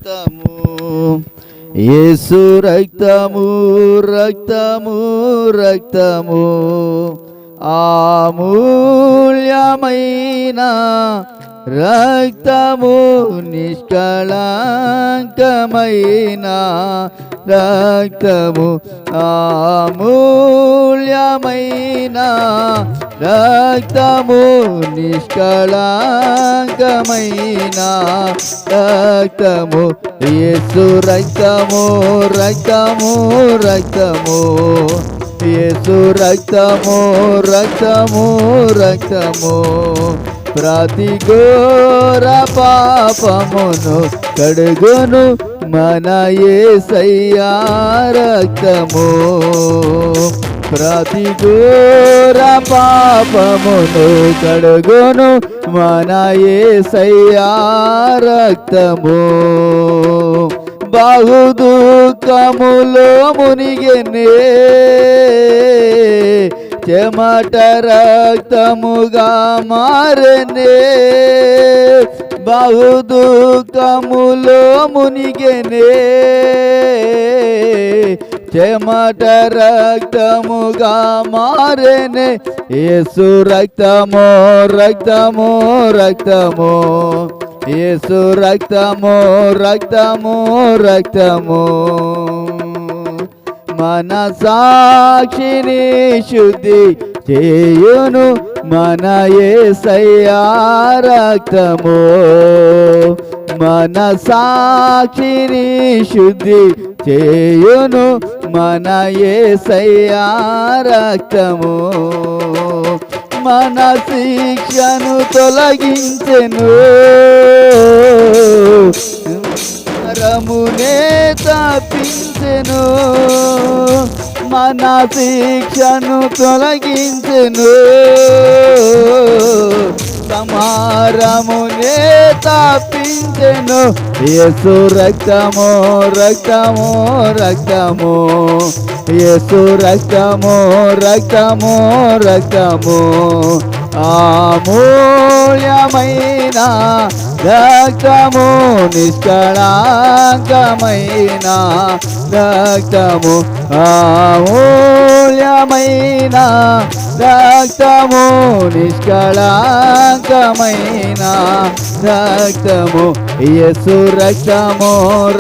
రక్తము యేసు రక్తము రక్తము రక్తము అమూల్యమైన రక్తము నిష్కళంకమైన రక్తము అమూల్యమైన రక్తము నిష్కళంకమైన రక్తము యేసు రక్తము రక్తము రక్తము యేసు రక్తము రక్తము రక్తము ప్రతి ఘోర పాపమును కడుగును మన యేసయ్యా రక్తము ప్రతి ఘోర పాపమును కడుగును మన యేసయ్యా రక్తము బహు దుఃఖములో మునిగెనే చెమట రక్తముగా మారనే బహు దుఃఖములో మునిగెనే చెమట రక్తముగా మారనే యేసు రక్తము రక్తము రక్తము యేసు రక్తము రక్తము రక్తము మన సాక్షిని శుద్ధి చేయును మన యేసయ్యా రక్తము మన సాక్షిని శుద్ధి చేయును మన యేసయ్యా రక్తము మన శిక్షను తొలగించెను రమునే తప్పించెను మన శిక్షను తొలగించెను సమారమునే తప్పించెను యేసు రక్తము రక్తము రక్తము యేసు రక్తము రక్తము రక్తము అమూల్యమైన రక్తము నిష్కళంకమైన రక్తము అమూల్యమైన రక్తము నిష్కళంకమైన రక్తము యేసు రక్తము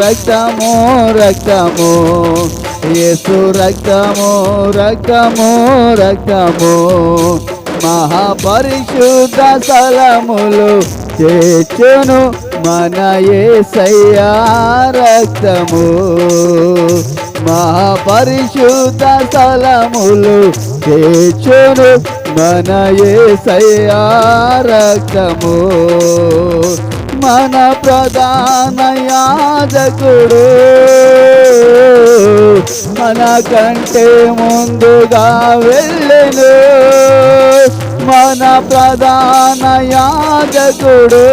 రక్తము రక్తము యేసు రక్తము రక్తము రక్తము మహాపరిశుద్ధ స్థలములు చేర్చును మన యేసయ్యా రక్తము మహాపరిశుద్ధ స్థలములు చేర్చును మన యేసయ్యా రక్తము మన ప్రధాన యాజకుడు మన కంటే ముందుగా వెళ్ళెను మన ప్రధాన యాజకుడు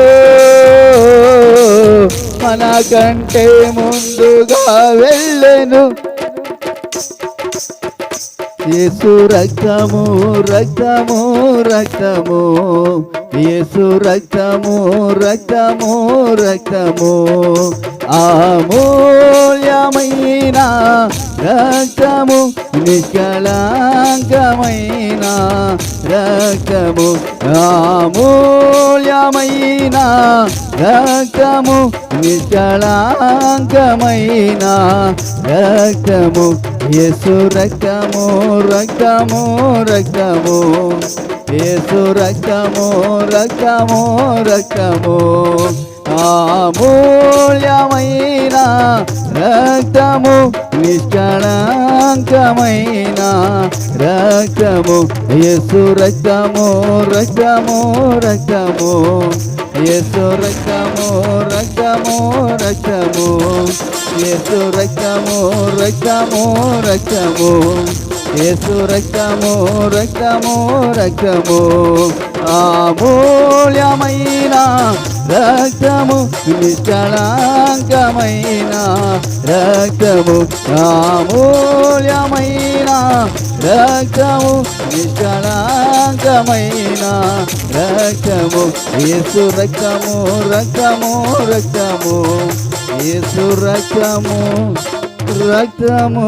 మన కంటే ముందుగా వెళ్ళెను యేసు రక్తము రక్తము రక్తము యేసు రక్తము రక్తము రక్తము అమూల్యమైన రక్తము నిష్కళంకమైన రక్తము అమూల్యమైన రక్తము నిష్కళంకమైన రక్తము యేసు రక్తము రక్తము రక్తము యేసు రక్తము రక్తము రక్తము అమూల్యమైన రక్తము నిష్కళంకమైన రక్తము యేసు రక్తము రక్తము రక్తము యేసు రక్తము రక్తము రక్తము యేసు రక్తము రక్తము రక్తము యేసు రక్తము రక్తము రక్తము అమూల్యమైన రక్తము నిష్కళంకమైన రక్తము అమూల్యమైన రక్తము నిష్కళంకమైన రక్తము యేసు రక్తము రక్తము రక్తము యేసు రక్తము రక్తము